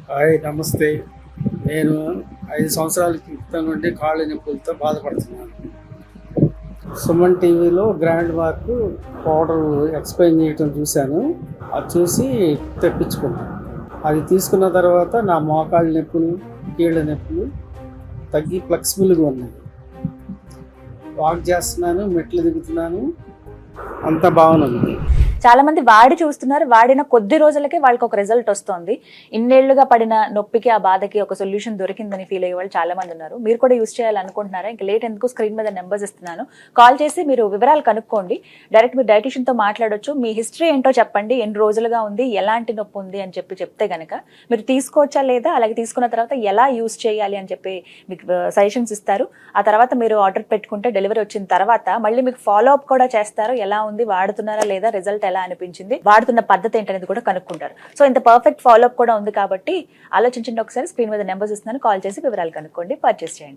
Hi నమస్తే. నేను 5 సంవత్సరాల క్రితం నుండి కాళ్ళ నొప్పులతో బాధపడుతున్నాను. సుమన్ టీవీలో గ్రాండ్ మార్క్ పౌడర్ ఎక్స్‌ప్లెయిన్ చేయటం చూశాను. అది చూసి తెప్పించుకున్నాను. అది తీసుకున్న తర్వాత నా మోకాళ్ళ నొప్పులు, కీళ్ళ నొప్పులు తగ్గి ఫ్లెక్సిబుల్‌గా ఉన్నాయి. వాక్ చేస్తున్నాను, మెట్లు దిగుతున్నాను. అంతా బాగుంది. చాలా మంది వాడి చూస్తున్నారు. వాడిన కొద్ది రోజులకే వాళ్ళకి ఒక రిజల్ట్ వస్తుంది. ఇన్నేళ్లుగా పడిన నొప్పికి, ఆ బాధకి ఒక సొల్యూషన్ దొరికిందని ఫీల్ అయ్యే వాళ్ళు చాలా మంది ఉన్నారు. మీరు కూడా యూస్ చేయాలనుకుంటున్నారా? ఇంకా లేట్ ఎందుకు, స్క్రీన్ మీద నెంబర్స్ ఇస్తున్నాను, కాల్ చేసి మీరు వివరాలు కనుక్కోండి. డైరెక్ట్ మీరు డైటీషియన్తో మాట్లాడొచ్చు. మీ హిస్టరీ ఏంటో చెప్పండి, ఎన్ని రోజులుగా ఉంది, ఎలాంటి నొప్పి ఉంది అని చెప్తే గనక మీరు తీసుకోవచ్చా లేదా, అలాగే తీసుకున్న తర్వాత ఎలా యూస్ చేయాలి అని చెప్పి మీకు సజెషన్స్ ఇస్తారు. ఆ తర్వాత మీరు ఆర్డర్ పెట్టుకుంటే డెలివరీ వచ్చిన తర్వాత మళ్ళీ మీకు ఫాలో అప్ కూడా చేస్తారు. ఎలా ఉంది, వాడుతున్నారా లేదా, రిజల్ట్ ఎలా అనిపించింది, వాడుతున్న పద్ధతి ఏంటనేది కూడా కనుక్కుంటారు. సో ఇంత పర్ఫెక్ట్ ఫాలో అప్ కూడా ఉంది కాబట్టి ఆలోచించండి ఒకసారి. స్క్రీన్ మీద నెంబర్స్ ఇస్తున్నాను, కాల్ చేసి వివరాలు కనుక్కోండి, పర్చేస్ చేయండి.